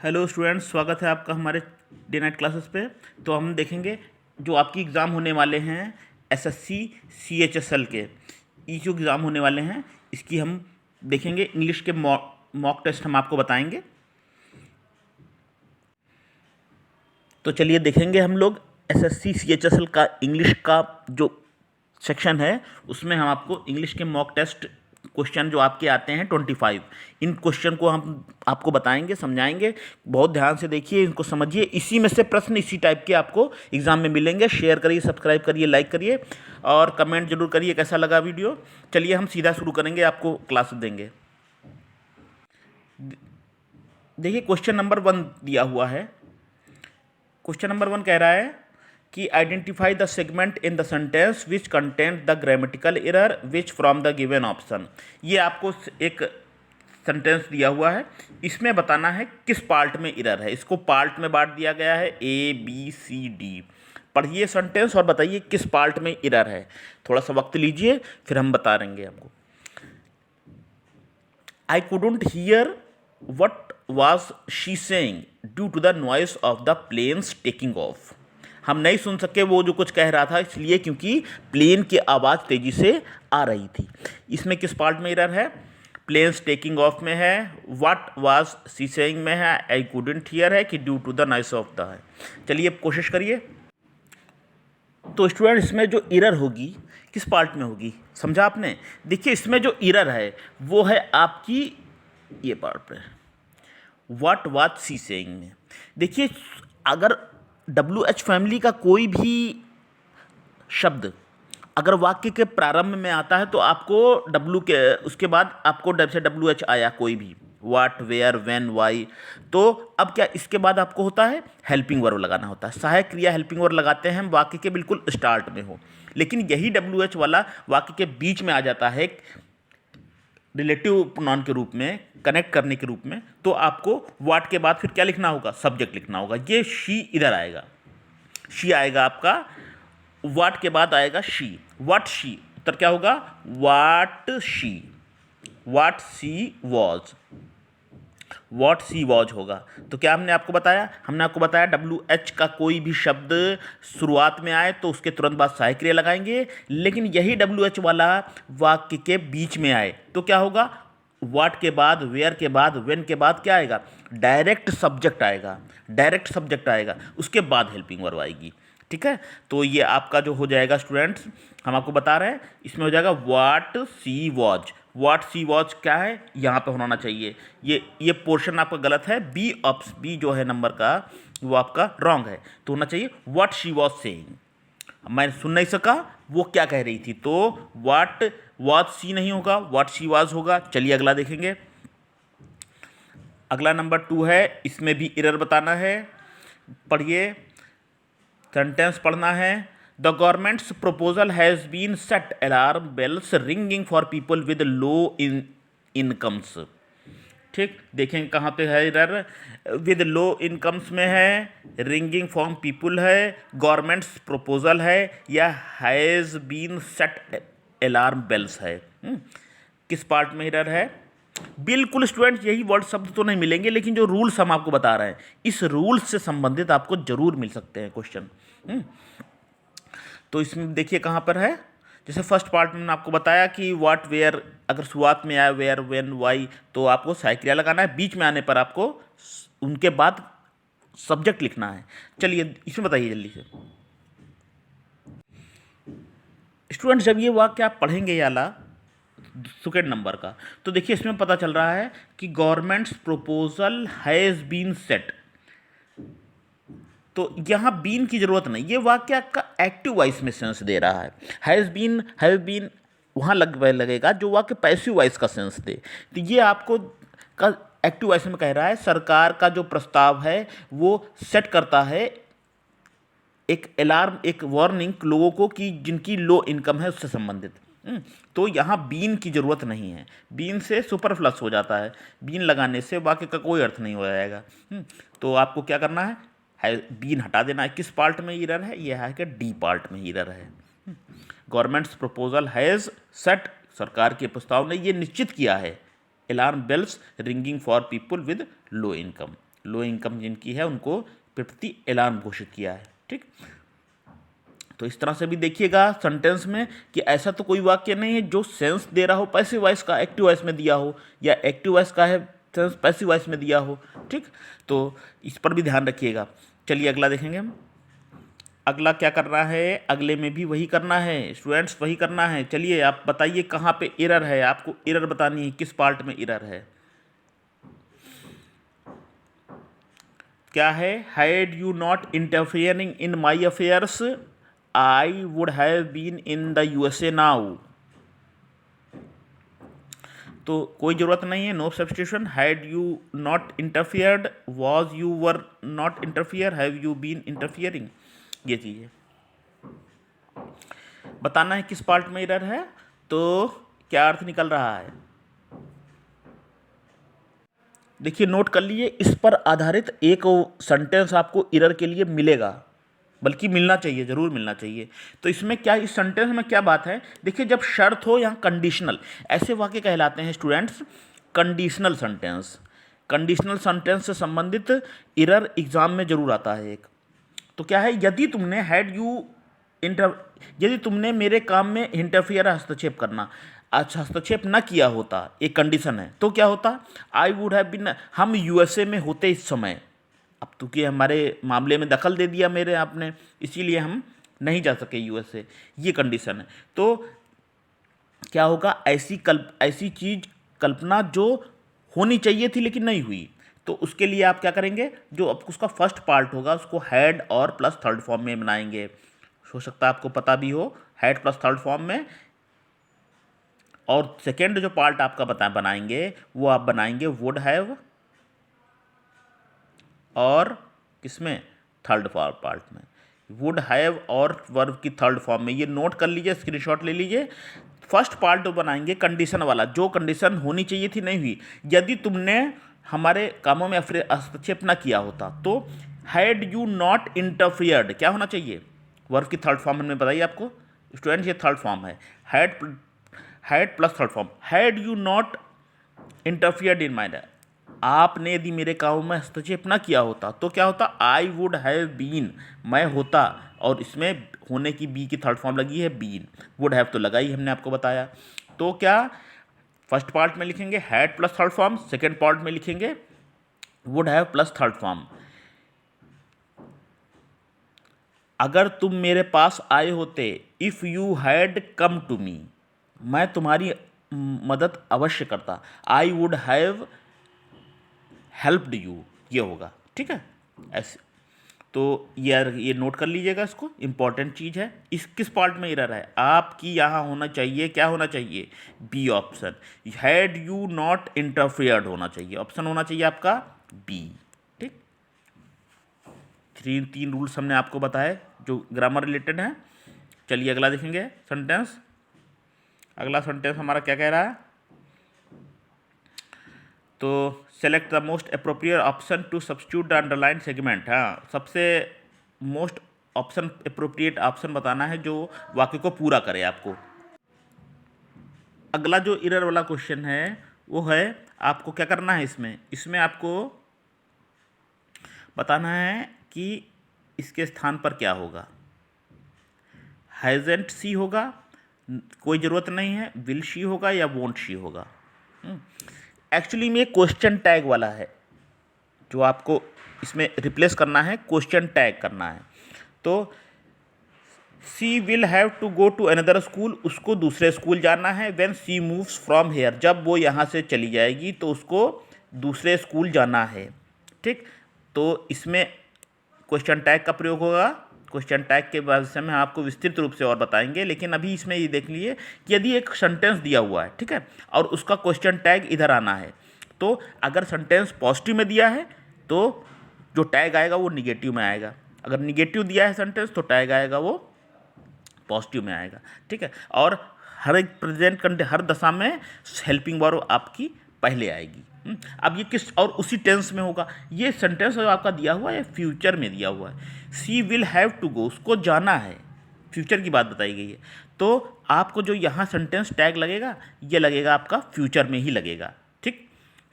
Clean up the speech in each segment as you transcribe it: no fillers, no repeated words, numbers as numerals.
Hello students, स्वागत है आपका हमारे डे नाइट क्लासेस पे। तो हम देखेंगे जो आपकी एग्ज़ाम होने वाले हैं एसएससी सीएचएसएल के जो एग्ज़ाम होने वाले हैं, इसकी हम देखेंगे। इंग्लिश के मॉक टेस्ट हम आपको बताएंगे। तो चलिए देखेंगे हम लोग एसएससी सीएचएसएल का इंग्लिश का जो सेक्शन है, उसमें हम आपको इंग्लिश के मॉक टेस्ट क्वेश्चन जो आपके आते हैं 25, इन क्वेश्चन को हम आपको बताएंगे, समझाएंगे। बहुत ध्यान से देखिए, इनको समझिए। इसी में से प्रश्न इसी टाइप के आपको एग्जाम में मिलेंगे। शेयर करिए, सब्सक्राइब करिए, लाइक करिए और कमेंट जरूर करिए कैसा लगा वीडियो। चलिए हम सीधा शुरू करेंगे, आपको क्लास देंगे। देखिए क्वेश्चन नंबर 1 दिया हुआ है। क्वेश्चन नंबर 1 कह रहा है कि identify the segment in the sentence which content the grammatical error which from the given option. ये आपको एक सेंटेंस दिया हुआ है, इसमें बताना है किस पार्ट में एरर है। इसको पार्ट में बांट दिया गया है, ए बी सी डी। पढ़िए सेंटेंस और बताइए किस पार्ट में एरर है। थोड़ा सा वक्त लीजिए, फिर हम बता देंगे आपको। I couldn't hear what was she saying due to the noise of the planes taking off। हम नहीं सुन सके वो जो कुछ कह रहा था, इसलिए क्योंकि प्लेन की आवाज़ तेज़ी से आ रही थी। इसमें किस पार्ट में एरर है? प्लेन्स टेकिंग ऑफ में है, व्हाट वाज शी सेइंग में है, आई कुडंट हियर है कि due to the noise of the है। चलिए अब कोशिश करिए। तो स्टूडेंट, इसमें जो एरर होगी किस पार्ट में होगी, समझा आपने? देखिए इसमें जो एरर है वो है आपकी ये पार्ट पे, व्हाट वाज शी सेइंग में। देखिए अगर WH फैमिली का कोई भी शब्द अगर वाक्य के प्रारंभ में आता है तो आपको W के उसके बाद आपको जैसे WH आया कोई भी, व्हाट, वेयर, व्हेन, वाई, तो अब क्या इसके बाद आपको होता है हेल्पिंग वर्ब लगाना होता है। सहायक क्रिया हेल्पिंग वर्ब लगाते हैं हम वाक्य के बिल्कुल स्टार्ट में हो, लेकिन यही WH वाला वाक्य के बीच में आ जाता है रिलेटिव प्रोनाउन के रूप में, कनेक्ट करने के रूप में। तो आपको व्हाट के बाद फिर क्या लिखना होगा? सब्जेक्ट लिखना होगा। ये शी इधर आएगा, शी आएगा आपका, व्हाट के बाद आएगा शी, व्हाट शी। उत्तर क्या होगा? What she was, what she was होगा। तो क्या हमने आपको बताया? हमने आपको बताया WH का कोई भी शब्द शुरुआत में आए तो उसके तुरंत बाद सहायक क्रिया लगाएंगे, लेकिन यही WH वाला वाक्य के बीच में आए तो क्या होगा? व्हाट के बाद, वेयर के बाद, व्हेन के बाद क्या आएगा? डायरेक्ट सब्जेक्ट आएगा, डायरेक्ट सब्जेक्ट आएगा, उसके बाद हेल्पिंग वर्ब आएगी। ठीक है, तो ये आपका जो हो जाएगा स्टूडेंट्स, हम आपको बता रहे हैं, इसमें हो जाएगा what she was. What she watch क्या है? यहाँ पे होना चाहिए। ये पोर्शन आपका गलत है, बी जो है नंबर का वो आपका रॉन्ग है, तो होना चाहिए व्हाट शी वॉज सेइंग। मैं सुन नहीं सका वो क्या कह रही थी, तो व्हाट वॉज सी नहीं होगा, व्हाट शी वॉज होगा। चलिए अगला देखेंगे। अगला नंबर 2 है, इसमें भी एरर बताना है। पढ़िए, सेंटेंस पढ़ना है। The government's proposal has been set alarm bells ringing for people with low incomes. ठीक, देखें कहाँ पे है एरर? विद लो इनकम्स में है, रिंगिंग फॉर पीपल है, गवर्नमेंट्स प्रपोजल है, या has been set alarm bells है। किस पार्ट में एरर है? बिल्कुल स्टूडेंट, यही वर्ड शब्द तो नहीं मिलेंगे, लेकिन जो रूल्स हम आपको बता रहे हैं, इस रूल्स से संबंधित आपको जरूर मिल सकते हैं क्वेश्चन। तो इसमें देखिए कहाँ पर है। जैसे फर्स्ट पार्ट में आपको बताया कि व्हाट, वेयर, अगर शुरुआत में आया वेयर, व्हेन, वाई, तो आपको सहायक क्रिया लगाना है। बीच में आने पर आपको उनके बाद सब्जेक्ट लिखना है। चलिए इसमें बताइए जल्दी से स्टूडेंट, जब ये वाक्य आप पढ़ेंगे ये वाला सेकेंड नंबर का, तो देखिए इसमें पता चल रहा है कि government's proposal has been set, तो यहाँ बीन की जरूरत नहीं। ये वाक्य आपका एक्टिव वॉइस में सेंस दे रहा है। हैज़ बीन, हैव बीन वहाँ लगेगा जो वाक्य पैसिव वॉइस का सेंस दे। तो ये आपको का एक्टिव वॉइस में कह रहा है सरकार का जो प्रस्ताव है वो सेट करता है एक अलार्म, एक वार्निंग लोगों को कि जिनकी लो इनकम है उससे संबंधित। तो यहाँ बीन की ज़रूरत नहीं है, बीन से सुपरफ्लस हो जाता है। बीन लगाने से वाक्य का कोई अर्थ नहीं हो जाएगा। तो आपको क्या करना है बीन हटा देना है। किस पार्ट में एरर है? यह है कि डी पार्ट में एरर है। गवर्नमेंट्स प्रपोजल हैज़ सेट, सरकार के प्रस्ताव ने ये निश्चित किया है, alarm bells ringing for people with low income. Low income जिनकी है उनको प्रति ऐलान घोषित किया है। ठीक, तो इस तरह से भी देखिएगा सेंटेंस में कि ऐसा तो कोई वाक्य नहीं है जो सेंस दे रहा हो पैसिव वॉइस का एक्टिव वॉइस में दिया हो, या एक्टिव वॉइस का है सेंस पैसिव वॉइस में दिया हो। ठीक, तो इस पर भी ध्यान रखिएगा। चलिए अगला देखेंगे हम। अगला क्या करना है, अगले में भी वही करना है स्टूडेंट्स, वही करना है। चलिए आप बताइए कहाँ पे एरर है, आपको एरर बतानी है, किस पार्ट में एरर है। क्या है, had you not interfering in my affairs I would have been in the USA now. तो कोई ज़रूरत नहीं है, no substitution. Had you not interfered, was you were not interfere, have you been interfering, ये चीज़ है। बताना है किस पार्ट में एरर है, तो क्या अर्थ निकल रहा है। देखिए नोट कर लीजिए, इस पर आधारित एक सेंटेंस आपको एरर के लिए मिलेगा, बल्कि मिलना चाहिए, जरूर मिलना चाहिए। तो इसमें क्या, इस सेंटेंस में क्या बात है, देखिए जब शर्त हो यहाँ कंडीशनल, ऐसे वाक्य कहलाते हैं students conditional sentence. Conditional sentence से संबंधित एरर एग्जाम में जरूर आता है एक। तो क्या है, यदि तुमने यदि तुमने मेरे काम में इंटरफियर हस्तक्षेप करना, अच्छा हस्तक्षेप न किया होता, एक कंडीशन है, तो क्या होता, आई वुड हैव बीन, हम यूएसए में होते इस समय। अब क्योंकि हमारे मामले में दखल दे दिया मेरे आपने, इसीलिए हम नहीं जा सके यूएसए, ये कंडीशन है। तो क्या होगा, ऐसी चीज कल्पना जो होनी चाहिए थी लेकिन नहीं हुई, तो उसके लिए आप क्या करेंगे, जो अब उसका फर्स्ट पार्ट होगा उसको हैड और प्लस थर्ड फॉर्म में बनाएंगे। हो सकता है आपको पता भी हो, हैड प्लस थर्ड फॉर्म में। और सेकेंड जो पार्ट आपका बनाएंगे वो आप बनाएंगे वुड हैव, और किसमें, थर्ड पार्ट में वुड हैव और वर्ब की थर्ड फॉर्म में। ये नोट कर लीजिए, स्क्रीनशॉट ले लीजिए। फर्स्ट पार्ट बनाएंगे कंडीशन वाला, जो कंडीशन होनी चाहिए थी नहीं हुई, यदि तुमने हमारे कामों में हस्तक्षेप ना किया होता। तो हैड यू नॉट इंटरफियर्ड क्या होना चाहिए, वर्ब की थर्ड फॉर्म हमने बताई आपको स्टूडेंट, ये थर्ड फॉर्म है, had plus third form, had you not interfered in my, आपने यदि मेरे काम में हस्तक्षेप ना किया होता तो क्या होता, आई वुड हैव बीन, मैं होता, और इसमें होने की बी की थर्ड फॉर्म लगी है बीन, वुड हैव तो लगा ही हमने आपको बताया। तो क्या, फर्स्ट पार्ट में लिखेंगे had plus third form, second part में लिखेंगे would have plus third form. अगर तुम मेरे पास आए होते, if you had come to me, मैं तुम्हारी मदद अवश्य करता, I would have helped you, ये होगा। ठीक है, ऐसे। तो ये नोट कर लीजिएगा, इसको इंपॉर्टेंट चीज़ है। इस किस पार्ट में एरर है, आपकी यहाँ होना चाहिए, क्या होना चाहिए, B option, had you not interfered होना चाहिए, ऑप्शन होना चाहिए आपका बी। ठीक, तीन रूल्स हमने आपको बताए जो ग्रामर रिलेटेड हैं। चलिए अगला देखेंगे सेंटेंस। अगला सेंटेंस हमारा क्या कह रहा है, तो select the most appropriate option to substitute the underline segment. हाँ, सबसे मोस्ट ऑप्शन अप्रोप्रिएट ऑप्शन बताना है जो वाक्य को पूरा करे आपको। अगला जो एरर वाला क्वेश्चन है वो है, आपको क्या करना है, इसमें आपको बताना है कि इसके स्थान पर क्या होगा, हैज़ेंट सी होगा, कोई ज़रूरत नहीं है, विल शी होगा, या वोंट शी होगा। एक्चुअली में क्वेश्चन टैग वाला है जो आपको इसमें रिप्लेस करना है, क्वेश्चन टैग करना है। तो she will have to go to another school, उसको दूसरे स्कूल जाना है। When she moves from here, जब वो यहाँ से चली जाएगी तो उसको दूसरे स्कूल जाना है। ठीक, तो इसमें क्वेश्चन टैग का प्रयोग होगा। क्वेश्चन टैग के बाद से हम आपको विस्तृत रूप से और बताएंगे, लेकिन अभी इसमें ये देख लीजिए कि यदि एक सेंटेंस दिया हुआ है, ठीक है, और उसका क्वेश्चन टैग इधर आना है, तो अगर सेंटेंस पॉजिटिव में दिया है तो जो टैग आएगा वो निगेटिव में आएगा, अगर निगेटिव दिया है सेंटेंस तो टैग आएगा वो पॉजिटिव में आएगा। ठीक है, और हर एक प्रेजेंट हर दशा में हेल्पिंग वर्ब आपकी पहले आएगी। अब ये किस और उसी टेंस में होगा, ये सेंटेंस जो आपका दिया हुआ है फ्यूचर में दिया हुआ है। सी विल हैव टू गो, उसको जाना है, फ्यूचर की बात बताई गई है, तो आपको जो यहाँ सेंटेंस टैग लगेगा ये लगेगा आपका फ्यूचर में ही लगेगा। ठीक,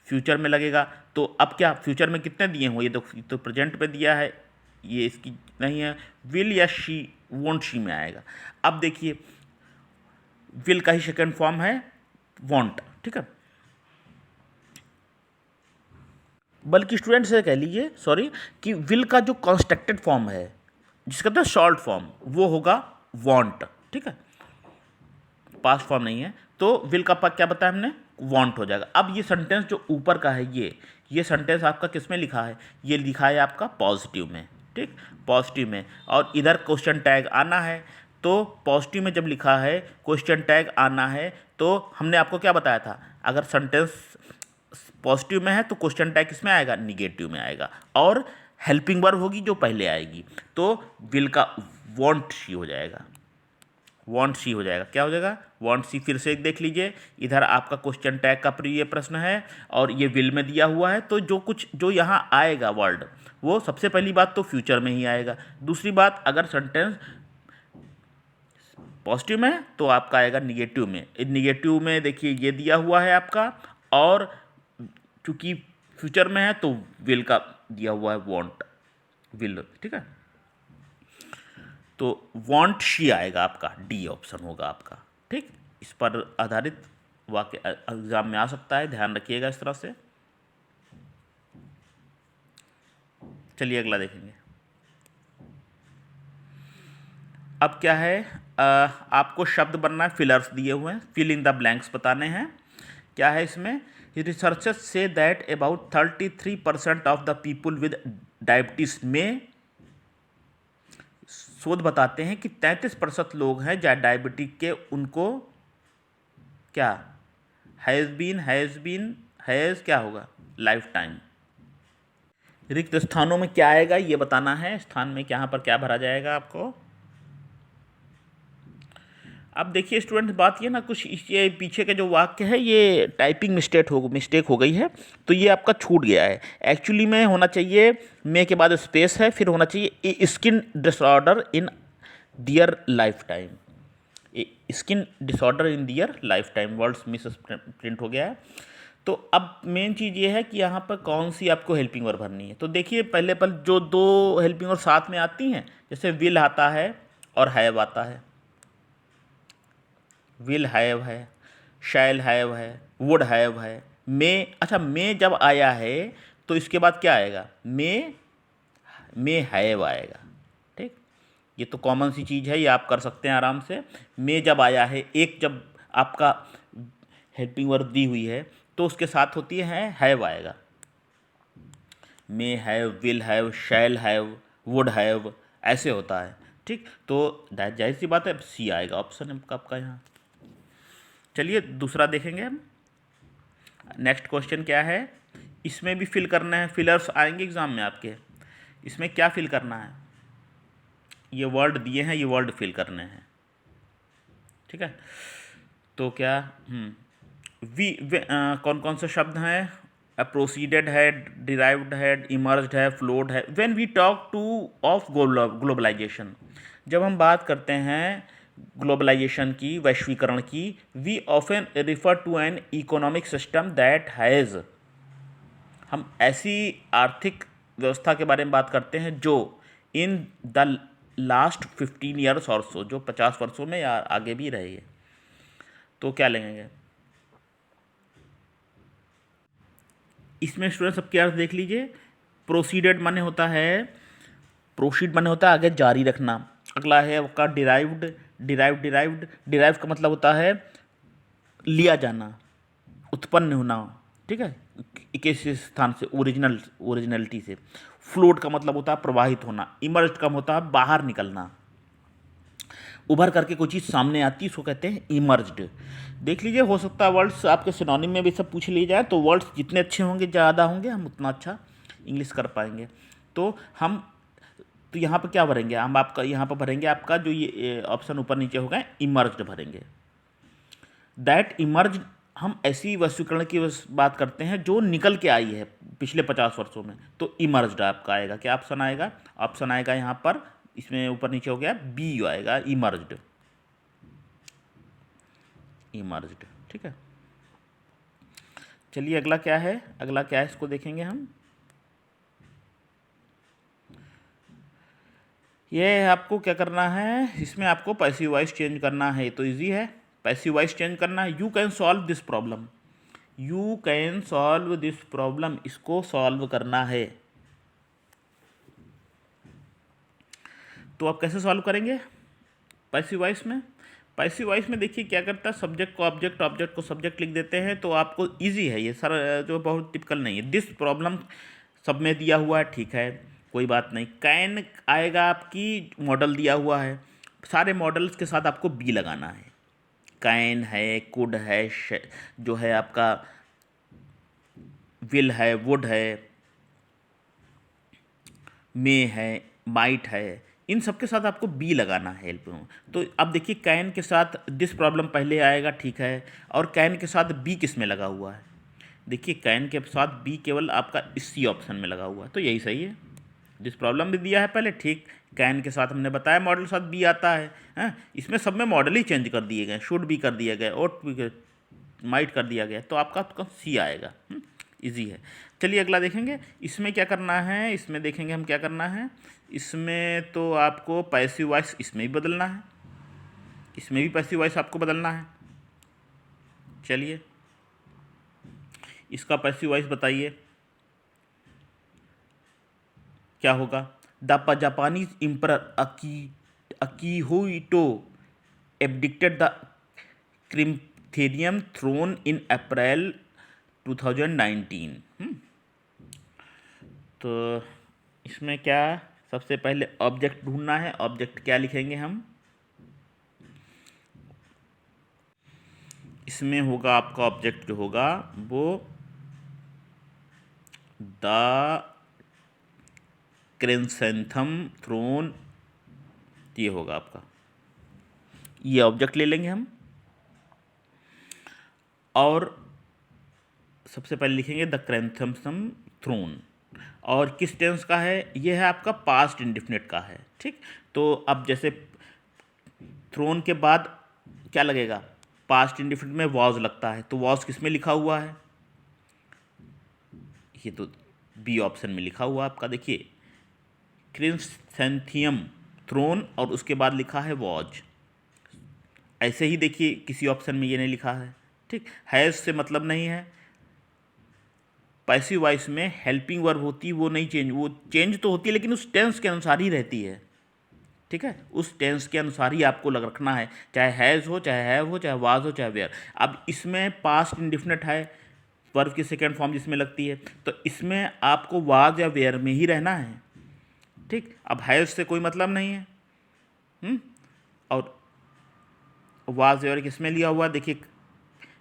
फ्यूचर में लगेगा, तो अब क्या फ्यूचर में कितने दिए हुए, ये तो प्रेजेंट में दिया है, ये इसकी नहीं है, विल या शी, वॉन्ट शी में आएगा। अब देखिए विल का ही सेकंड फॉर्म है वॉन्ट, ठीक है, बल्कि स्टूडेंट से कह लीजिए सॉरी कि विल का जो कंस्ट्रक्टेड फॉर्म है जिसका कहते हैं शॉर्ट फॉर्म वो होगा वॉन्ट, ठीक है, पास्ट फॉर्म नहीं है, तो विल का क्या बताया हमने, वांट हो जाएगा। अब ये सेंटेंस जो ऊपर का है ये सेंटेंस आपका किस में लिखा है, ये लिखा है आपका पॉजिटिव में, ठीक, पॉजिटिव में, और इधर क्वेश्चन टैग आना है, तो पॉजिटिव में जब लिखा है क्वेश्चन टैग आना है, तो हमने आपको क्या बताया था, अगर सेंटेंस पॉजिटिव में है तो क्वेश्चन टैग किस में आएगा, निगेटिव में आएगा, और हेल्पिंग वर्ब होगी जो पहले आएगी, तो विल का वांट शी हो जाएगा, वांट सी हो जाएगा, क्या हो जाएगा, वांट सी। फिर से एक देख लीजिए, इधर आपका क्वेश्चन टैग का ये प्रश्न है और ये विल में दिया हुआ है, तो जो यहाँ आएगा वर्ड वो सबसे पहली बात तो फ्यूचर में ही आएगा, दूसरी बात अगर सेंटेंस पॉजिटिव में है तो आपका आएगा निगेटिव में, निगेटिव में देखिए ये दिया हुआ है आपका, और चूंकि फ्यूचर में है तो विल का दिया हुआ है वांट, विल, ठीक है, तो वांट शी आएगा आपका, डी ऑप्शन होगा आपका, ठीक, इस पर आधारित वाक्य एग्जाम में आ सकता है, ध्यान रखिएगा इस तरह से। चलिए अगला देखेंगे। अब क्या है, आपको शब्द बनना है, फिलर्स दिए हुए हैं, फिल इन द ब्लैंक्स बताने हैं। क्या है इसमें, researchers say that about 33% of the people with diabetes में, शोध बताते हैं कि 33% लोग हैं जो डायबिटिक के, उनको क्या हैज़ क्या होगा, लाइफ टाइम। रिक्त स्थानों में क्या आएगा ये बताना है, स्थान में यहाँ पर क्या भरा जाएगा आपको। अब देखिए स्टूडेंट बात ये ना, कुछ ये पीछे के जो वाक्य है ये टाइपिंग मिस्टेक हो गई है, तो ये आपका छूट गया है। एक्चुअली में होना चाहिए मे के बाद स्पेस है, फिर होना चाहिए skin disorder in their life time, skin disorder in their life time, words misprint हो गया है। तो अब मेन चीज़ ये है कि यहाँ पर कौन सी आपको हेल्पिंग वर्ब भरनी है। तो देखिए पहले पर जो दो हेल्पिंग वर्ब साथ में आती हैं, जैसे विल आता है और हैव आता है, विल हैव है, शैल हैव है, वुड हैव है, मे, अच्छा मे जब आया है तो इसके बाद क्या आएगा, मे हैव आएगा, ठीक, ये तो कॉमन सी चीज़ है, ये आप कर सकते हैं आराम से। मे जब आया है, एक जब आपका हेल्पिंग वर्ब दी हुई है तो उसके साथ होती है हैव आएगा, may have, will have, shall have, would have, ऐसे होता है, ठीक, तो जाहिर सी बात है सी आएगा ऑप्शन आपका यहाँ। चलिए दूसरा देखेंगे हम। नेक्स्ट क्वेश्चन क्या है, इसमें भी फिल करना है, फिलर्स आएंगे एग्जाम में आपके, इसमें क्या फिल करना है, ये वर्ड दिए हैं, ये वर्ड फिल करने हैं, ठीक है। तो क्या कौन कौन से शब्द हैं, प्रोसीडेड है, डिराइव्ड है, इमर्ज्ड है, फ्लोड है। When we talk to of globalization, जब हम बात करते हैं ग्लोबलाइजेशन की, वैश्वीकरण की, we often refer to an economic system that has, हम ऐसी आर्थिक व्यवस्था के बारे में बात करते हैं जो इन द लास्ट 15 ईयर्स और सो, जो 50 वर्षों में या आगे भी रही है। तो क्या लेंगे इसमें स्टूडेंट, सबके अर्थ देख लीजिए। प्रोसीडेड माने होता है, प्रोसीड माने होता है आगे जारी रखना। अगला है आपका डिराइव का मतलब होता है लिया जाना, उत्पन्न होना, ठीक है, किसी स्थान से, ओरिजिनलिटी से। फ्लोट का मतलब होता है प्रवाहित होना। इमर्ज का होता है बाहर निकलना, उभर करके कोई चीज़ सामने आती है, उसको कहते हैं इमर्ज्ड। देख लीजिए, हो सकता है वर्ड्स आपके सिनोनिम में भी सब पूछ लिए जाए, तो वर्ड्स जितने अच्छे होंगे, ज़्यादा होंगे, हम उतना अच्छा इंग्लिश कर पाएंगे। तो यहाँ पर क्या भरेंगे हम, आपका यहाँ पर भरेंगे आपका जो ये ऑप्शन ऊपर नीचे होगा, इमर्ज्ड भरेंगे। दैट इमर्ज, हम ऐसी वैश्वीकरण की बात करते हैं जो निकल के आई है पिछले 50 वर्षों में, तो इमर्ज्ड आपका आएगा। क्या ऑप्शन आएगा, ऑप्शन आएगा यहाँ पर, इसमें ऊपर नीचे हो गया, बी आएगा, इमर्ज्ड, इमर्ज्ड, ठीक है। चलिए अगला क्या है, अगला क्या है इसको देखेंगे हम। ये आपको क्या करना है, इसमें आपको पैसिव वॉइस चेंज करना है, तो इजी है। पैसिव वॉइस चेंज करना है, you can solve this problem, you can solve this problem, इसको सॉल्व करना है। तो आप कैसे सॉल्व करेंगे पैसिव वॉइस में? पैसिव वॉइस में देखिए क्या करता है, सब्जेक्ट को ऑब्जेक्ट, ऑब्जेक्ट को सब्जेक्ट लिख देते हैं, तो आपको इजी है ये सर, जो बहुत टिपिकल नहीं है। दिस प्रॉब्लम सब में दिया हुआ है, ठीक है, कोई बात नहीं। कैन आएगा, आपकी मॉडल दिया हुआ है, सारे मॉडल्स के साथ आपको बी लगाना है। कैन है, कुड है, जो है आपका विल है, वुड है, मे है, माइट है, इन सब के साथ आपको बी लगाना है हेल्प में। तो अब देखिए कैन के साथ दिस प्रॉब्लम पहले आएगा, ठीक है, और कैन के साथ बी किस में लगा हुआ है? देखिए कैन के साथ बी केवल आपका इसी ऑप्शन में लगा हुआ है, तो यही सही है। दिस प्रॉब्लम भी दिया है पहले, ठीक, कैन के साथ हमने बताया मॉडल के साथ बी आता है, हैं? इसमें सब में मॉडल ही चेंज कर दिए गए, शुड भी कर दिया गया, ओट भी, माइट कर दिया गया, तो आपका सी आएगा। इजी है। चलिए अगला देखेंगे, इसमें क्या करना है, इसमें देखेंगे हम क्या करना है। इसमें तो आपको पैसिव वॉइस इसमें भी बदलना है, इसमें भी पैसिव वॉइस आपको बदलना है। चलिए इसका पैसिव वॉइस बताइए क्या होगा। The Japanese emperor Akihito abdicated the chrysanthemum throne in April 2019। तो इसमें क्या, सबसे पहले ऑब्जेक्ट ढूंढना है। ऑब्जेक्ट क्या लिखेंगे हम, इसमें होगा आपका ऑब्जेक्ट जो होगा वो द क्रिसेंथम थ्रोन, ये होगा आपका, ये ऑब्जेक्ट ले लेंगे हम। और सबसे पहले लिखेंगे द क्रिसेंथम थ्रोन, और किस टेंस का है, ये है आपका पास्ट इंडिफिनिट का है, ठीक। तो अब जैसे थ्रोन के बाद क्या लगेगा, पास्ट इंडिफिनिट में वॉज लगता है, तो वॉज किस में लिखा हुआ है, ये तो बी ऑप्शन में लिखा हुआ आपका। देखिए क्रिसेंथियम थ्रोन और उसके बाद लिखा है वॉज, ऐसे ही देखिए किसी ऑप्शन में ये नहीं लिखा है, ठीक। हैज़ से मतलब नहीं है। पैसिव वॉइस में हेल्पिंग वर्ब होती है, वो नहीं चेंज, वो चेंज तो होती है लेकिन उस टेंस के अनुसार ही रहती है, ठीक है, उस टेंस के अनुसार ही आपको लग रखना है, चाहे हैज़ हो, चाहे हैव हो, चाहे वाज हो, चाहे वेयर। अब इसमें पास्ट इंडिफिनिट है, वर्ब की सेकेंड फॉर्म जिसमें लगती है, तो इसमें आपको वाज या वेयर में ही रहना है, ठीक। अब हैज़ से कोई मतलब नहीं है, और वाज वेयर किसमें लिया हुआ, देखिए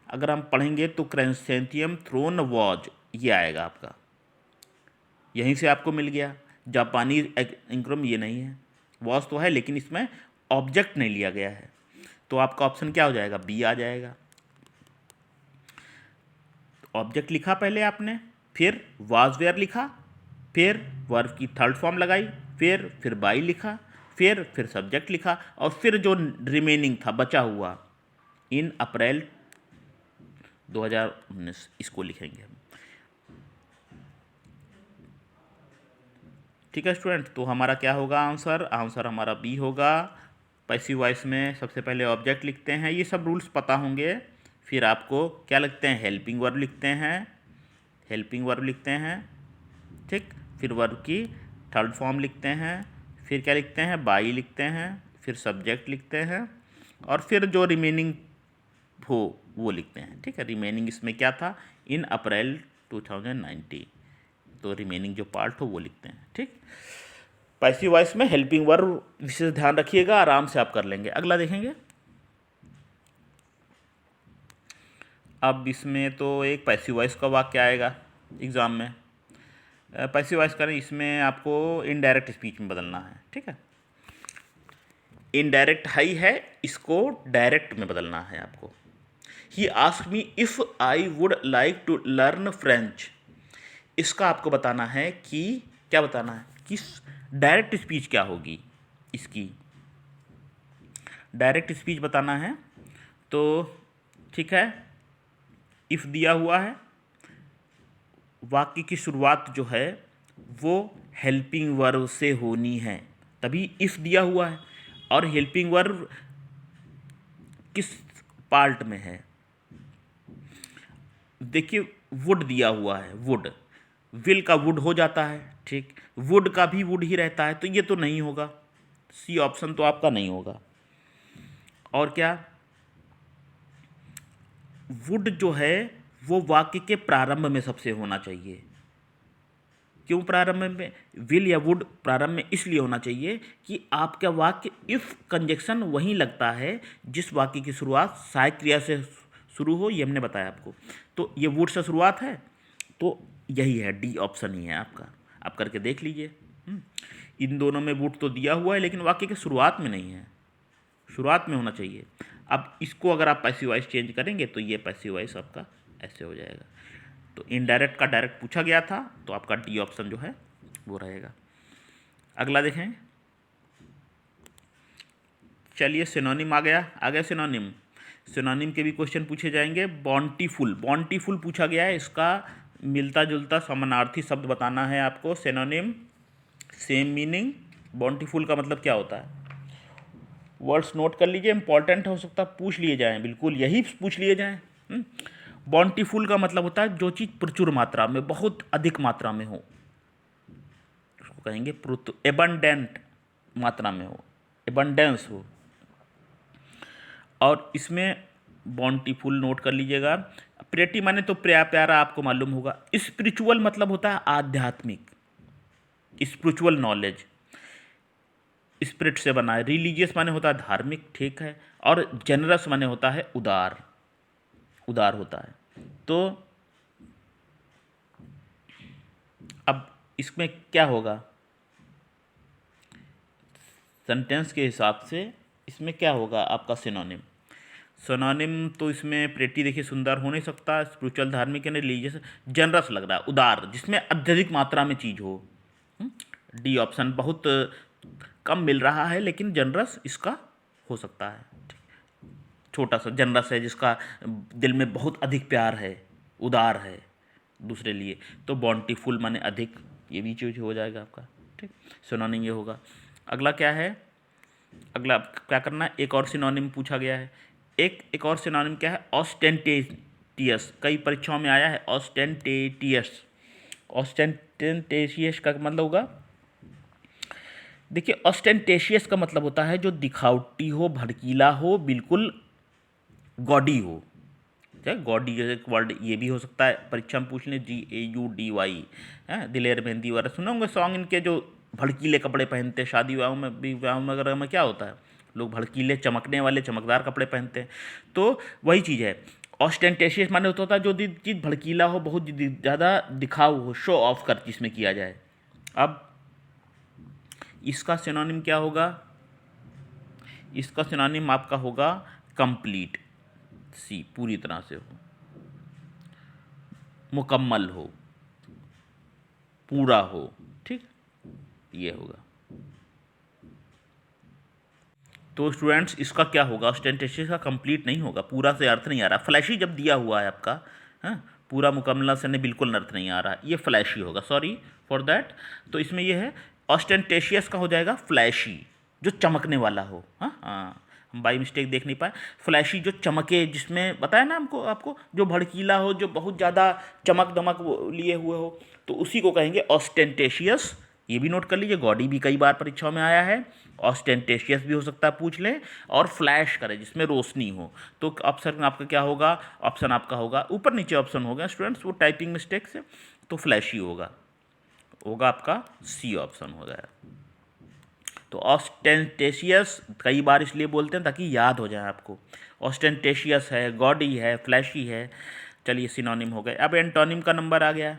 अगर हम पढ़ेंगे तो क्रिसेंथियम थ्रोन वॉज, ये आएगा आपका, यहीं से आपको मिल गया। जापानी इंक्रम ये नहीं है, वॉज तो है लेकिन इसमें ऑब्जेक्ट नहीं लिया गया है, तो आपका ऑप्शन क्या हो जाएगा, बी आ जाएगा। ऑब्जेक्ट लिखा पहले आपने, फिर वाज वेयर लिखा, फिर वर्ब की थर्ड फॉर्म लगाई, फिर बाई लिखा, फिर सब्जेक्ट लिखा, और फिर जो रिमेनिंग था बचा हुआ इन अप्रैल 2019, इसको लिखेंगे हम, ठीक है स्टूडेंट। तो हमारा क्या होगा आंसर, आंसर हमारा बी होगा। पैसिव वॉइस में सबसे पहले ऑब्जेक्ट लिखते हैं, ये सब रूल्स पता होंगे। फिर आपको क्या लिखते हैं, हेल्पिंग वर्ब लिखते हैं, हेल्पिंग वर्ब लिखते हैं, ठीक। फिर वर्ब की थर्ड फॉर्म लिखते हैं, फिर क्या लिखते हैं, बाई लिखते हैं, फिर सब्जेक्ट लिखते हैं, और फिर जो रिमेनिंग हो वो लिखते हैं, ठीक है। रिमेनिंग इसमें क्या था, इन अप्रैल 2019, तो रिमेनिंग जो पार्ट हो वो लिखते हैं, ठीक। पैसिव वॉइस में हेल्पिंग वर्ब विशेष ध्यान रखिएगा, आराम से आप कर लेंगे। अगला देखेंगे, अब इसमें तो एक पैसिव वॉइस का वाक्य आएगा एग्ज़ाम में। पैसिव वॉइस करें, इसमें आपको इनडायरेक्ट स्पीच में बदलना है, ठीक है। इनडायरेक्ट हाई है, इसको डायरेक्ट में बदलना है आपको। He asked me if I would like to learn French, इसका आपको बताना है कि क्या बताना है कि डायरेक्ट स्पीच क्या होगी, इसकी डायरेक्ट स्पीच बताना है। तो ठीक है, इफ़ दिया हुआ है, वाक्य की शुरुआत जो है वो हेल्पिंग वर्ब से होनी है, तभी इफ दिया हुआ है। और हेल्पिंग वर्ब किस पार्ट में है? देखिए, वुड दिया हुआ है, वुड, विल का वुड हो जाता है, ठीक, वुड का भी वुड ही रहता है, तो ये तो नहीं होगा, सी ऑप्शन तो आपका नहीं होगा। और क्या, वुड जो है वो वाक्य के प्रारंभ में सबसे होना चाहिए। क्यों प्रारंभ में? विल या वुड प्रारंभ में इसलिए होना चाहिए कि आपका वाक्य इफ कंजक्शन वहीं लगता है जिस वाक्य की शुरुआत सहायक क्रिया से शुरू हो, ये हमने बताया आपको। तो ये वुड से शुरुआत है, तो यही है, डी ऑप्शन ही है आपका। आप करके देख लीजिए। इन दोनों में वुड तो दिया हुआ है लेकिन वाक्य के शुरुआत में नहीं है, शुरुआत में होना चाहिए। अब इसको अगर आप पैसिव वॉइस चेंज करेंगे तो ये पैसिव वॉइस आपका ऐसे हो जाएगा। तो इनडायरेक्ट का डायरेक्ट पूछा गया था, तो आपका डी ऑप्शन जो है वो रहेगा। अगला देखें, चलिए सिनोनिम आ गया सिनोनिम। सिनोनिम के भी क्वेश्चन पूछे जाएंगे। बॉन्टीफुल, बॉन्टीफुल पूछा गया है, इसका मिलता जुलता समानार्थी शब्द बताना है आपको। सिनोनिम सेम मीनिंग, बॉन्टीफुल का मतलब क्या होता है? वर्ड्स नोट कर लीजिए, इंपॉर्टेंट हो सकता है पूछ लिए जाएं, बिल्कुल यही पूछ लिए जाएं। बॉन्टीफुल का मतलब होता है जो चीज़ प्रचुर मात्रा में, बहुत अधिक मात्रा में हो, उसको कहेंगे एबंडेंट मात्रा में हो, एबंडेंस हो। और इसमें बॉन्टीफुल नोट कर लीजिएगा। प्रेटी माने तो प्यारा, आपको मालूम होगा। स्पिरिचुअल मतलब होता है आध्यात्मिक, स्पिरिचुअल नॉलेज, स्पिरिट से बना है। रिलीजियस माने होता है धार्मिक, ठीक है। और जेनरस माने होता है उदार, उदार होता है। तो अब इसमें क्या होगा, सेंटेंस के हिसाब से इसमें क्या होगा आपका सिनोनिम? सिनोनिम तो इसमें प्रेटी देखिए सुंदर हो नहीं सकता, स्पिरिचुअल धार्मिक यानी रिलीजियस, जनरस लग रहा है, उदार जिसमें अत्यधिक मात्रा में चीज़ हो। डी ऑप्शन बहुत कम मिल रहा है लेकिन जनरस इसका हो सकता है। छोटा सा जनरस है जिसका दिल में बहुत अधिक प्यार है, उदार है दूसरे लिए, तो बॉन्टीफुल माने अधिक, ये भी चीज़ हो जाएगा आपका, ठीक। सिनोनिम ये होगा। अगला क्या है, अगला क्या करना है, एक और सिनोनिम पूछा गया है। एक और सिनोनिम क्या है, ऑस्टेंटेटियस, कई परीक्षाओं में आया है ऑस्टेंटेटियस। ऑस्टेंटेटियस का मतलब होगा, देखिए ऑस्टेंटेशियस का मतलब होता है जो दिखावटी हो, भड़कीला हो, बिल्कुल गॉडी हो, चाहे गॉडी जैसे वर्ड ये भी हो सकता है, परीक्षा में पूछ लें, GAUDY है। दिलेर मेहंदी वगैरह सुने होंगे सॉन्ग इनके, जो भड़कीले कपड़े पहनते हैं, शादी विवाहों में भी, विवाहों में वगैरह में क्या होता है, लोग भड़कीले चमकने वाले चमकदार कपड़े पहनते हैं, तो वही चीज़ है। ऑस्टेंटेशियस माने होता है जो चीज़ भड़कीला हो, बहुत ज़्यादा दिखाव हो, शो ऑफ कर जिसमें किया जाए। अब इसका सिनोनिम क्या होगा, इसका सिनोनिम आपका होगा कंप्लीट, सी, पूरी तरह से हो, मुकम्मल हो, पूरा हो, ठीक, ये होगा। तो स्टूडेंट्स इसका क्या होगा, ऑस्टेंटेशियस का कंप्लीट नहीं होगा, पूरा से अर्थ नहीं आ रहा। फ्लैशी जब दिया हुआ है आपका, हाँ, पूरा मुकम्मल से नहीं, बिल्कुल अर्थ नहीं आ रहा, ये फ्लैशी होगा, सॉरी फॉर दैट। तो इसमें ये है, ऑस्टेंटेशियस का हो जाएगा फ्लैशी, जो चमकने वाला हो। हाँ हाँ, हम बाई मिस्टेक देख नहीं पाए। फ्लैशी जो चमके, जिसमें बताया ना हमको, आपको जो भड़कीला हो, जो बहुत ज़्यादा चमक दमक लिए हुए हो, तो उसी को कहेंगे ऑस्टेंटेशियस। ये भी नोट कर लीजिए, गॉडी भी कई बार परीक्षाओं में आया है, ऑस्टेंटेशियस भी हो सकता है पूछ लें, और फ्लैश करे जिसमें रोशनी हो। तो ऑप्शन आपका क्या होगा, ऑप्शन आपका होगा, ऊपर नीचे ऑप्शन हो गया स्टूडेंट्स, वो टाइपिंग मिस्टेक से, तो फ्लैशी होगा आपका सी ऑप्शन हो जाएगा। तो ऑस्टेंटेशियस कई बार इसलिए बोलते हैं ताकि याद हो जाए आपको, ऑस्टेंटेशियस है, गॉडी है, फ्लैशी है। चलिए सिनोनिम हो गए। अब एंटोनिम का नंबर आ गया।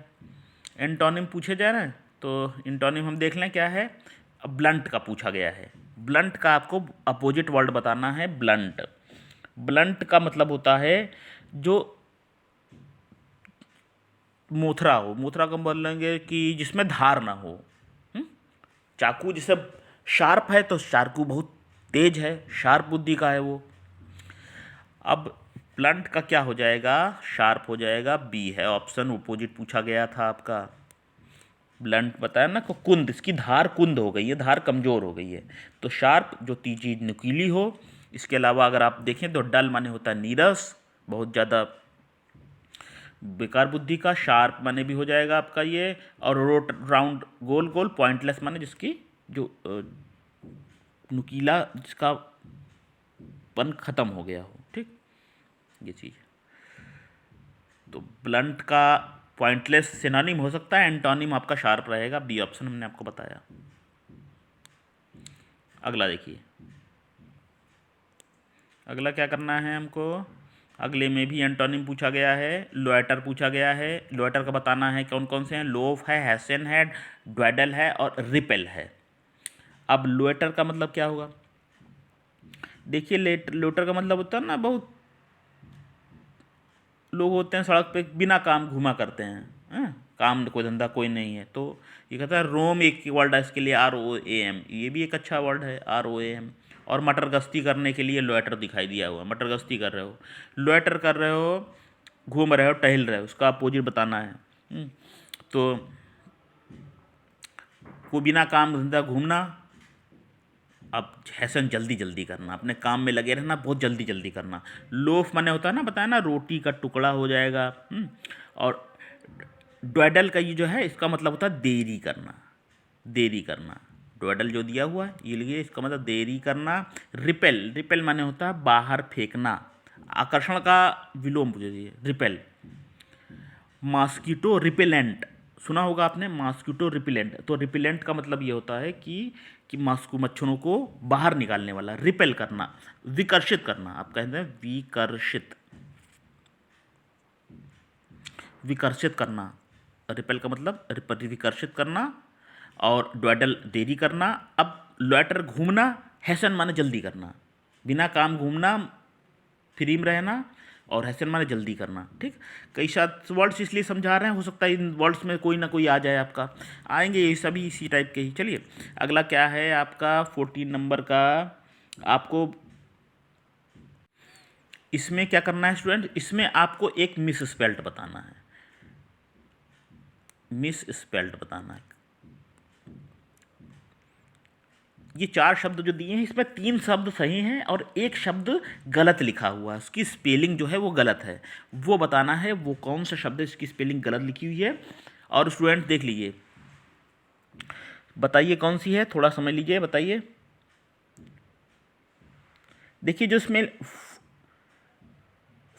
एंटोनिम पूछे जा रहे हैं, तो एंटोनिम हम देख लें क्या है। ब्लंट का पूछा गया है। ब्लंट का आपको अपोजिट वर्ड बताना है, ब्लंट। ब्लंट का मतलब होता है जो मोथरा हो, मोथरा का बोलेंगे कि जिसमें धार ना हो। चाकू जैसे शार्प है, तो चाकू बहुत तेज है, शार्प बुद्धि का है वो। अब ब्लंट का क्या हो जाएगा, शार्प हो जाएगा, बी है ऑप्शन, अपोजिट पूछा गया था आपका। ब्लंट बताया ना को कुंद, इसकी धार कुंद हो गई है, धार कमजोर हो गई है, तो शार्प जो चीज नुकीली हो। इसके अलावा अगर आप देखें तो डल माने होता है नीरस, बहुत ज़्यादा बेकार बुद्धि का, शार्प माने भी हो जाएगा आपका ये, और रोट राउंड गोल गोल, पॉइंटलेस माने जिसकी जो नुकीला, जिसका पन खत्म हो गया हो, ठीक, ये चीज़। तो ब्लंट का पॉइंटलेस सिनोनिम हो सकता है, एंटोनिम आपका शार्प रहेगा, बी ऑप्शन हमने आपको बताया। अगला देखिए, अगला क्या करना है हमको, अगले में भी एंटोनिम पूछा गया है, लोएटर पूछा गया है। लोएटर का बताना है कौन कौन से हैं, लोफ है, हैसन है, ड्वेडल है और रिपेल है। अब लोएटर का मतलब क्या होगा, देखिए लोएटर का मतलब होता है ना, बहुत लोग होते हैं सड़क पे बिना काम घूमा करते हैं, काम कोई धंधा कोई नहीं है, तो ये कहता है रोम, एक वर्ड है इसके लिए, ROAM, ये भी एक अच्छा वर्ड है ROAM। और मटर गश्ती करने के लिए लोएटर दिखाई दिया हुआ, मटर गश्ती कर रहे हो, लोएटर कर रहे हो, घूम रहे हो, टहल रहे हो, उसका अपोजिट बताना है। तो को बिना काम धंधा घूमना, अब हैसन जल्दी जल्दी करना, अपने काम में लगे रहना, बहुत जल्दी जल्दी करना। लोफ माने होता है ना, बताया ना, रोटी का टुकड़ा हो जाएगा। और ड्वेडल का ये जो है, इसका मतलब होता है देरी करना, देरी करना। ड्वेडल जो दिया हुआ है ये लिए, इसका मतलब देरी करना। रिपेल, रिपेल माने होता है बाहर फेंकना, आकर्षण का विलोम बुझिए, रिपेल। मॉस्किटो रिपेलेंट सुना होगा आपने, मॉस्किटो रिपेलेंट, तो रिपेलेंट का मतलब ये होता है कि मॉस्को मच्छरों को बाहर निकालने वाला, रिपेल करना, विकर्षित करना, आप कहते हैं विकर्षित, विकर्षित करना, रिपेल का मतलब विकर्षित करना। और ड्वेडल देरी करना। अब लोएटर घूमना, हैसन माने जल्दी करना, बिना काम घूमना, फ्री में रहना, और हैसन माने जल्दी करना, ठीक। कई सात वर्ड्स इसलिए समझा रहे हैं, हो सकता है इन वर्ड्स में कोई ना कोई आ जाए आपका, आएंगे ये सभी इसी टाइप के ही। चलिए अगला क्या है आपका 14 नंबर का, आपको इसमें क्या करना है स्टूडेंट, इसमें आपको एक मिस स्पेल्ट बताना है, मिस स्पेल्ट बताना है। ये 4 शब्द जो दिए हैं, इसमें 3 शब्द सही हैं और एक शब्द गलत लिखा हुआ है, उसकी स्पेलिंग जो है वो गलत है, वो बताना है वो कौन सा शब्द है इसकी स्पेलिंग गलत लिखी हुई है। और स्टूडेंट देख लीजिए, बताइए कौन सी है, थोड़ा समझ लीजिए, बताइए। देखिए जो इसमें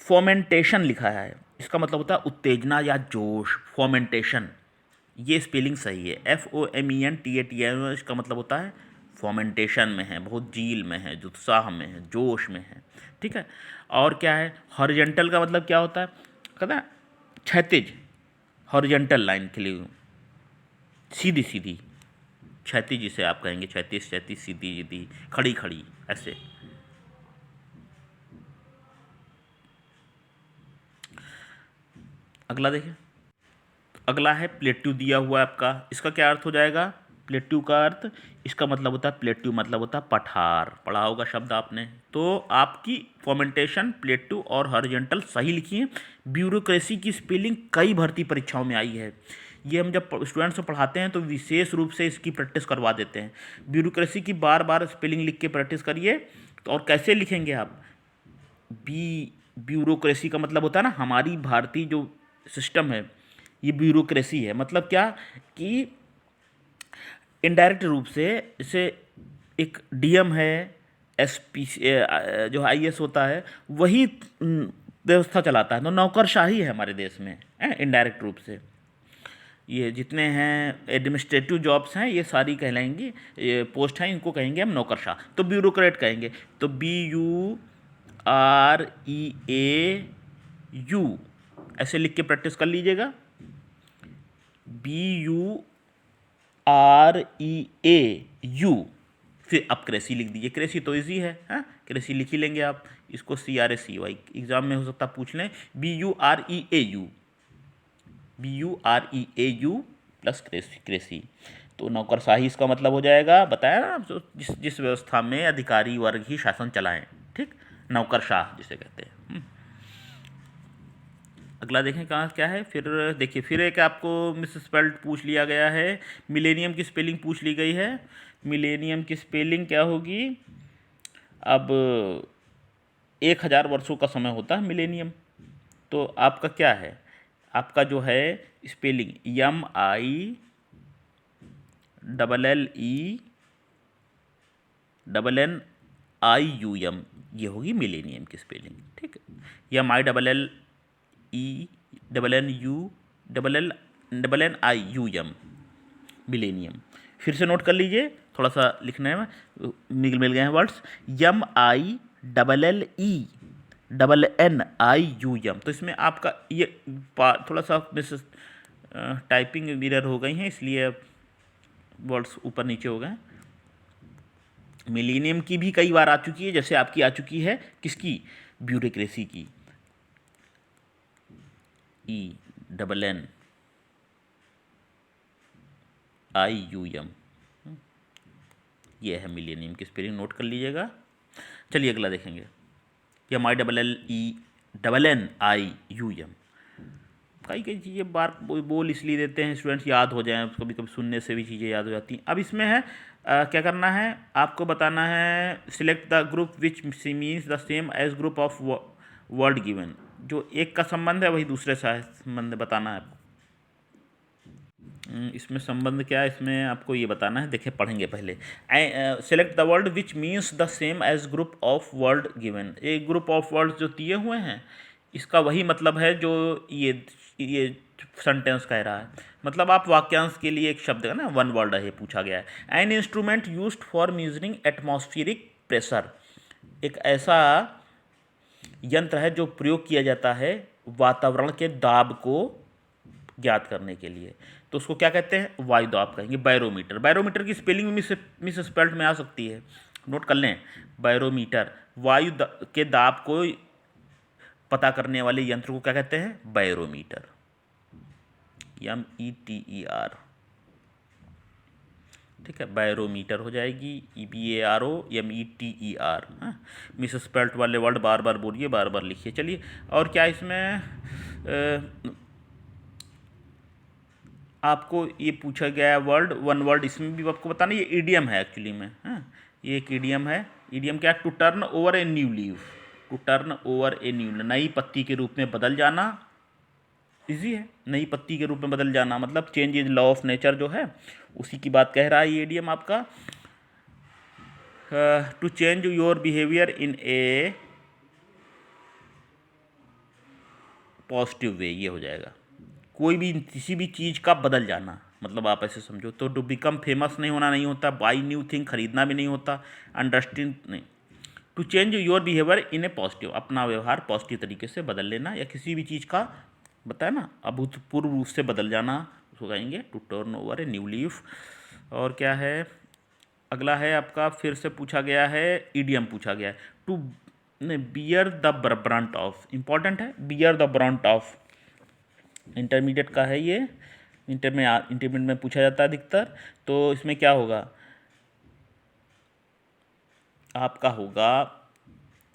फोमेंटेशन लिखा है, इसका मतलब होता है उत्तेजना या जोश, फोमेंटेशन, ये स्पेलिंग सही है, FOMENTATION, इसका मतलब होता है फोमेंटेशन में है, बहुत जील में है, उत्साह में है, जोश में है, ठीक है। और क्या है, हॉरिजेंटल का मतलब क्या होता है, कहता है क्षैतिज, हॉरिजेंटल लाइन के लिए, सीधी सीधी, क्षैतिज जिसे आप कहेंगे, क्षैतिज क्षैतिज, सीधी सीधी, खड़ी खड़ी, ऐसे। अगला देखिए, अगला है प्लेट्यू दिया हुआ है आपका, इसका क्या अर्थ हो जाएगा, प्लेट्यू का अर्थ, इसका मतलब होता है, प्लेट्यू मतलब होता है पठार, पढ़ा होगा शब्द आपने। तो आपकी फॉर्मेंटेशन, प्लेट्यू और हॉरिजॉन्टल सही लिखी है। ब्यूरोक्रेसी की स्पेलिंग कई भर्ती परीक्षाओं में आई है, ये हम जब स्टूडेंट्स को पढ़ाते हैं तो विशेष रूप से इसकी प्रैक्टिस करवा देते हैं। ब्यूरोक्रेसी की बार बार स्पेलिंग लिख के प्रैक्टिस करिए। तो और कैसे लिखेंगे आप, ब्यूरोक्रेसी का मतलब होता है ना, हमारी भारतीय जो सिस्टम है ये ब्यूरोक्रेसी है, मतलब क्या कि इनडायरेक्ट रूप से जैसे एक DM है, SP जो IAS होता है वही व्यवस्था चलाता है, तो नौकरशाही है हमारे देश में, इनडायरेक्ट रूप से। ये जितने हैं एडमिनिस्ट्रेटिव जॉब्स हैं ये सारी कहलाएंगी, ये पोस्ट हैं, इनको कहेंगे हम नौकरशाह, तो ब्यूरोक्रेट कहेंगे। तो BUREAU ऐसे लिख के प्रैक्टिस कर लीजिएगा, BUREAU, फिर आप क्रेसी लिख दीजिए, क्रेसी तो इजी है, हाँ क्रेसी लिख ही लेंगे आप, इसको CRACY एग्जाम में हो सकता है पूछ लें, BUREAU प्लस क्रेसी, तो नौकरशाही इसका मतलब हो जाएगा, बताया ना, तो जिस व्यवस्था में अधिकारी वर्ग ही शासन चलाएं, ठीक, नौकरशाह जिसे कहते हैं। अगला देखें कहाँ क्या है। फिर देखिए, फिर एक आपको मिस स्पेल्ड पूछ लिया गया है। मिलेनियम की स्पेलिंग पूछ ली गई है। मिलेनियम की स्पेलिंग क्या होगी। अब 1000 वर्षों का समय होता है मिलेनियम। तो आपका क्या है, आपका जो है स्पेलिंग MILLENNIUM, ये होगी मिलेनियम की स्पेलिंग। ठीक है, MILLENNIUM मिलेनियम। फिर से नोट कर लीजिए, थोड़ा सा लिखने में मिल गए हैं वर्ड्स। MILLENNIUM। तो इसमें आपका ये थोड़ा सा मिस टाइपिंग मिरर हो गई हैं, इसलिए वर्ड्स ऊपर नीचे हो गए। मिलेनियम की भी कई बार आ चुकी है, जैसे आपकी आ चुकी है किसकी, ब्यूरोक्रेसी की, ENNIUM, ये है मिलेनियम की स्पेलिंग, नोट कर लीजिएगा। चलिए अगला देखेंगे। MILLENNIUM। कई चीज़ें बार बोल इसलिए देते हैं स्टूडेंट्स याद हो जाएं, कभी कभी सुनने से भी चीज़ें याद हो जाती हैं। अब इसमें है क्या करना है, आपको बताना है select the group which means the same age group of word given. जो एक का संबंध है वही दूसरे से संबंध बताना है आपको। इसमें संबंध क्या है, इसमें आपको ये बताना है। देखिए पढ़ेंगे पहले। Select the word which means the same age group of word given. एक ग्रुप ऑफ वर्ड जो दिए हुए हैं इसका वही मतलब है जो ये सेंटेंस कह रहा है। मतलब आप वाक्यांश के लिए एक शब्द है ना, वन वर्ड है, पूछा गया है। An instrument used for measuring atmospheric pressure. एक ऐसा यंत्र है जो प्रयोग किया जाता है वातावरण के दाब को ज्ञात करने के लिए। तो उसको क्या कहते हैं, वायु दाब कहेंगे, बैरोमीटर। बैरोमीटर की स्पेलिंग मिस स्पेल्ड में आ सकती है, नोट कर लें। बैरोमीटर, वायु के दाब को पता करने वाले यंत्र को क्या कहते हैं, बैरोमीटर, METER। ठीक है, बैरोमीटर हो जाएगी, BAROMETER। हाँ, मिस स्पेल्ट वाले वर्ड बार बार बोलिए, बार बार लिखिए। चलिए और क्या इसमें आपको ये पूछा गया है वर्ड, वन वर्ड, इसमें भी आपको बताना, ये ईडियम है एक्चुअली में। हाँ, ये एक ईडियम है। ईडियम क्या है, to turn over a new leave. To turn over a new, नई पत्ती के रूप में बदल जाना। इजी है, नई पत्ती के रूप में बदल जाना मतलब change is law of nature जो है उसी की बात कह रहा है ये ईडियम आपका। To change your behaviour in a positive way, ये हो जाएगा। कोई भी किसी भी चीज़ का बदल जाना, मतलब आप ऐसे समझो। तो टू बिकम फेमस नहीं होना नहीं होता, बाई न्यू थिंग खरीदना भी नहीं होता, अंडरस्टैंड नहीं। To change your behaviour in a positive, अपना व्यवहार पॉजिटिव तरीके से बदल लेना, या किसी भी चीज़ का बताया ना अभूतपूर्व रूप से बदल जाना, उसको कहेंगे to turn over a new leaf. और क्या है अगला है आपका, फिर से पूछा गया है, ईडियम पूछा गया है। To bear the brunt of, important है, bear the brunt of, intermediate का है ये, इंटरमीडिएट में पूछा जाता है अधिकतर। तो इसमें क्या होगा, आपका होगा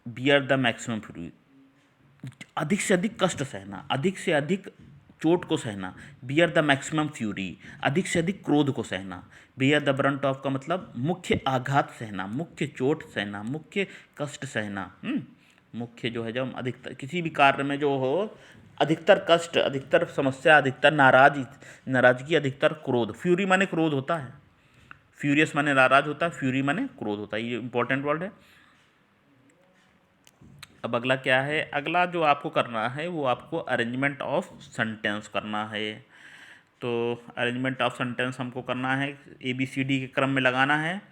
बियर द मैक्सिमम फ्यूरी, अधिक से अधिक कष्ट सहना, अधिक से अधिक चोट को सहना। बियर द मैक्सिमम फ्यूरी, अधिक से अधिक क्रोध को सहना। बियर द ब्रंट ऑफ का मतलब मुख्य आघात सहना, मुख्य चोट सहना, मुख्य कष्ट सहना। मुख्य जो है जब अधिकतर किसी भी कार्य में जो हो, अधिकतर कष्ट, अधिकतर समस्या, अधिकतर नाराजगी, अधिकतर क्रोध। फ्यूरी माने क्रोध होता है, फ्यूरियस माने नाराज होता है, फ्यूरी माने क्रोध होता है। ये इंपॉर्टेंट वर्ड है। अब अगला क्या है, अगला जो आपको करना है वो आपको अरेंजमेंट ऑफ सेंटेंस करना है। तो अरेंजमेंट ऑफ सेंटेंस हमको करना है, ABCD के क्रम में लगाना है।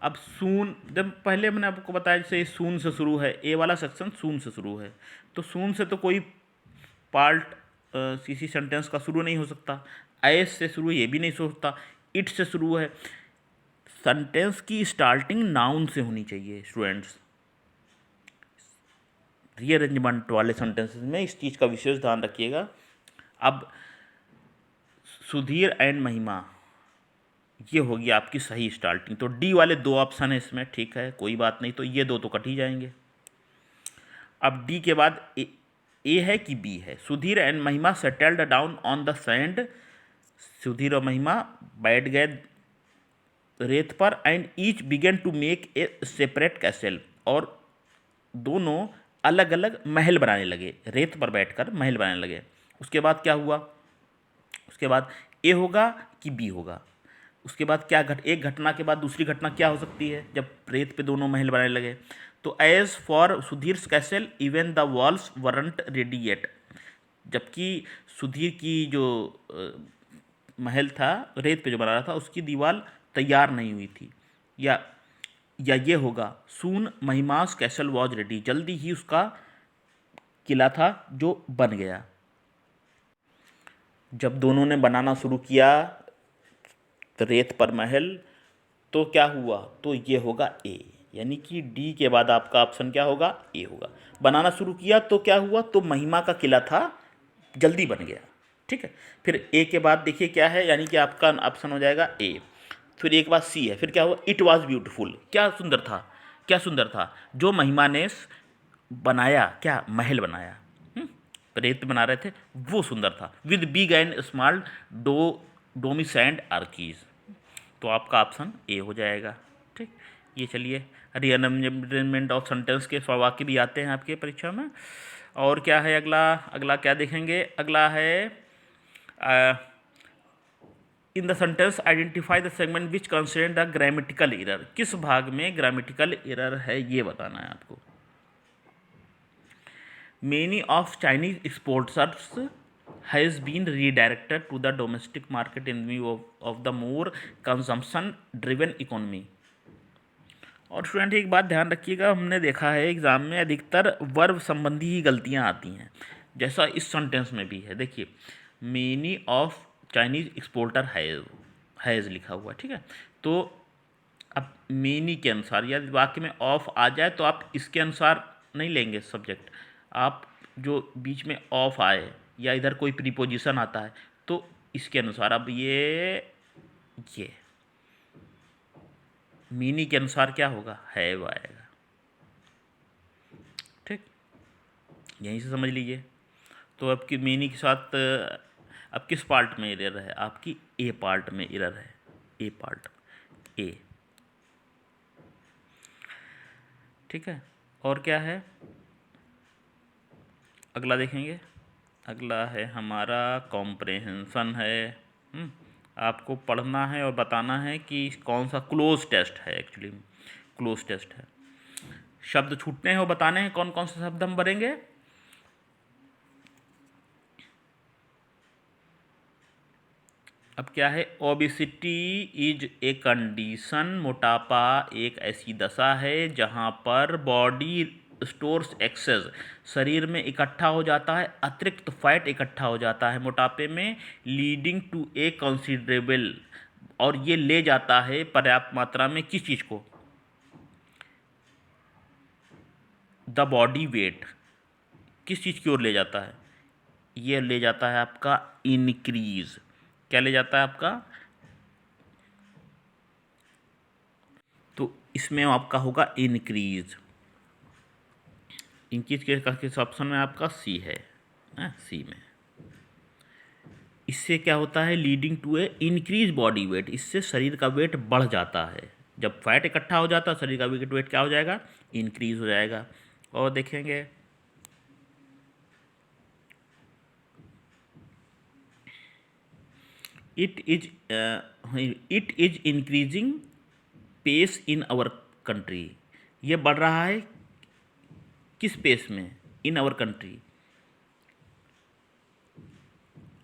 अब सून, जब पहले मैंने आपको बताया जैसे सून से शुरू है, ए वाला सेक्शन सून से शुरू है, तो सून से तो कोई पार्ट किसी सेंटेंस का शुरू नहीं हो सकता। एस से शुरू ये भी नहीं हो सकता, इट से शुरू है। सेंटेंस की स्टार्टिंग नाउन से होनी चाहिए स्टूडेंट्स। रीअरेंजमेंट वाले सेंटेंसेस में इस चीज़ का विशेष ध्यान रखिएगा। अब सुधीर एंड महिमा, ये होगी आपकी सही स्टार्टिंग। तो डी वाले 2 ऑप्शन है इसमें, ठीक है कोई बात नहीं, तो ये 2 तो कट ही जाएंगे। अब डी के बाद ए है कि बी है? Sudhir and Mahima settled down on the sand. Sudhir और महिमा बैठ गए रेत पर। And each began to make a separate castle, और दोनों अलग अलग महल बनाने लगे, रेत पर बैठकर महल बनाने लगे। उसके बाद क्या हुआ? उसके बाद ए होगा कि बी होगा? उसके बाद क्या एक घटना के बाद दूसरी घटना क्या हो सकती है जब रेत पे दोनों महल बनाने लगे? तो as for Sudhir castle even the walls weren't ready yet. जबकि सुधीर की जो महल था रेत पे जो बना रहा था उसकी दीवार तैयार नहीं हुई थी। या ये होगा सून महिमास कैसल वॉज रेडी, जल्दी ही उसका किला था जो बन गया। जब दोनों ने बनाना शुरू किया रेत पर महल तो क्या हुआ? तो ये होगा ए, यानी कि डी के बाद आपका ऑप्शन क्या होगा? ए होगा। बनाना शुरू किया तो क्या हुआ? तो महिमा का किला था जल्दी बन गया। ठीक है, फिर ए के बाद देखिए क्या है, यानी कि आपका ऑप्शन हो जाएगा ए। फिर एक बार सी है, फिर क्या हुआ? It was beautiful. क्या सुंदर था? क्या सुंदर था? जो महिमा ने बनाया, क्या महल बनाया, रेत पे बना रहे थे, वो सुंदर था। With big and small domes and arches. तो आपका ऑप्शन ए हो जाएगा। ठीक, ये चलिए रीअरेंजमेंट ऑफ सेंटेंस के वाक्य भी आते हैं आपके परीक्षा में। और क्या है अगला? अगला क्या देखेंगे? अगला है in the sentence identify the segment which concern the grammatical error. किस भाग में ग्रामेटिकल एरर है ये बताना है आपको। Many of Chinese exporters has been redirected to the domestic market in view of the more consumption driven economy। और student एक बात ध्यान रखिएगा, हमने देखा है एग्ज़ाम में अधिकतर वर्ब संबंधी ही गलतियाँ आती हैं, जैसा इस सेंटेंस में भी है। देखिए many of Chinese exporter has लिखा हुआ, ठीक है। तो अब मेनी के अनुसार यदि वाक्य में ऑफ आ जाए तो आप इसके अनुसार नहीं लेंगे सब्जेक्ट, आप जो बीच में ऑफ आए या इधर कोई प्रीपोजिशन आता है तो इसके अनुसार। अब ये मीनी के अनुसार क्या होगा? हैव आएगा। ठीक, यहीं से समझ लीजिए। तो आपकी मीनी के साथ अब किस पार्ट में एरर है? आपकी ए पार्ट में एरर है, ए पार्ट ए। ठीक है, और क्या है अगला देखेंगे? अगला है हमारा कॉम्प्रेहेंशन है। आपको पढ़ना है और बताना है कि कौन सा क्लोज टेस्ट है। एक्चुअली क्लोज टेस्ट है, शब्द छूटने हैं और बताने हैं कौन कौन से शब्द हम भरेंगे। अब क्या है? Obesity is a condition. मोटापा एक ऐसी दशा है जहाँ पर बॉडी स्टोर्स एक्सेस, शरीर में इकट्ठा हो जाता है, अतिरिक्त फैट इकट्ठा हो जाता है मोटापे में, लीडिंग टू ए कंसिडरेबल, और ये ले जाता है पर्याप्त मात्रा में किस चीज़ को? The body weight. किस चीज़ की ओर ले जाता है? ये ले जाता है आपका इंक्रीज। क्या ले जाता है आपका? तो इसमें आपका होगा इंक्रीज। इंक्रीज के किस ऑप्शन में? आपका सी है सी में। इससे क्या होता है? Leading to a increase body weight, इससे शरीर का वेट बढ़ जाता है। जब फैट इकट्ठा हो जाता है शरीर का वेट क्या हो जाएगा? इंक्रीज हो जाएगा। और देखेंगे it is increasing pace in our country. ये बढ़ रहा है किस पेस में? In our country.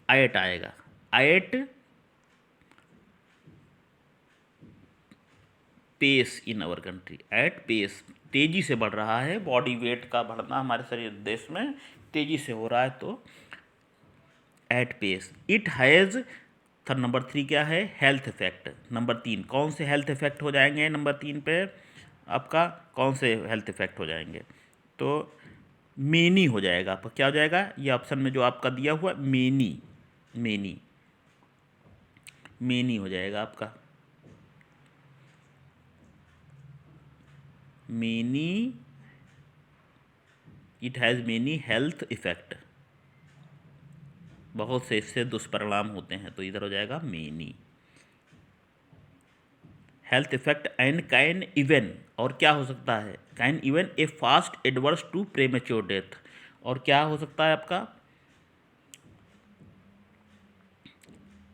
एट आएगा, at pace in our country. At pace, तेजी से बढ़ रहा है, बॉडी वेट का बढ़ना हमारे शरीर देश में तेजी से हो रहा है, तो एट पेस। इट हैज़ था नंबर 3 क्या है? Health effect. नंबर 3 कौन से हेल्थ इफेक्ट हो जाएंगे? नंबर 3 पे आपका कौन से हेल्थ इफेक्ट हो जाएंगे? तो मेनी हो जाएगा आपका। क्या हो जाएगा? ये ऑप्शन में जो आपका दिया हुआ मेनी, मेनी, मेनी हो जाएगा आपका। Many it has many health effect, बहुत से इससे दुष्परिणाम होते हैं, तो इधर हो जाएगा many. Health effect and can even, और क्या हो सकता है, can even a fast adverse to premature death, और क्या हो सकता है आपका,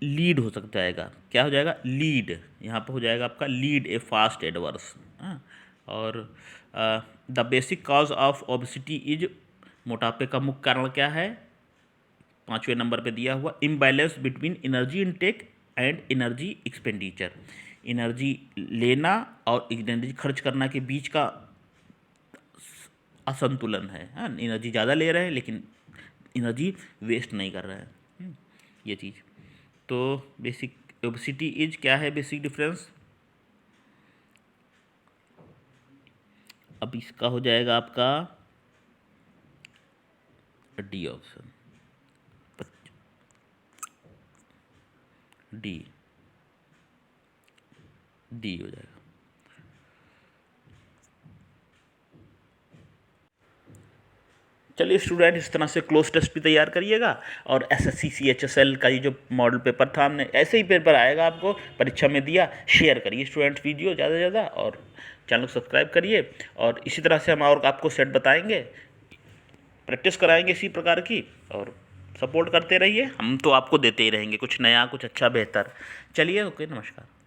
लीड हो सकता जाएगा, क्या हो जाएगा, लीड, यहाँ पर हो जाएगा आपका लीड ए फास्ट एडवर्स। और the basic cause of obesity is, मोटापे का मुख्य कारण क्या है, 5वें नंबर पे दिया हुआ, imbalance between energy intake and energy expenditure, energy लेना और एनर्जी खर्च करना के बीच का असंतुलन है। हाँ, एनर्जी ज़्यादा ले रहे हैं लेकिन एनर्जी वेस्ट नहीं कर रहे हैं, ये चीज़। तो बेसिक ओबेसिटी इज क्या है, बेसिक डिफरेंस, अब इसका हो जाएगा आपका डी ऑप्शन, डी डी हो जाएगा। चलिए स्टूडेंट, इस तरह से क्लोज टेस्ट भी तैयार करिएगा, और एसएससी CHSL का ये जो मॉडल पेपर था, हमने ऐसे ही पेपर आएगा आपको परीक्षा में दिया, शेयर करिए स्टूडेंट वीडियो ज़्यादा से ज़्यादा, और चैनल को सब्सक्राइब करिए, और इसी तरह से हम और आपको सेट बताएंगे, प्रैक्टिस कराएंगे इसी प्रकार की, और सपोर्ट करते रहिए, हम तो आपको देते ही रहेंगे कुछ नया, कुछ अच्छा बेहतर। चलिए, ओके, नमस्कार।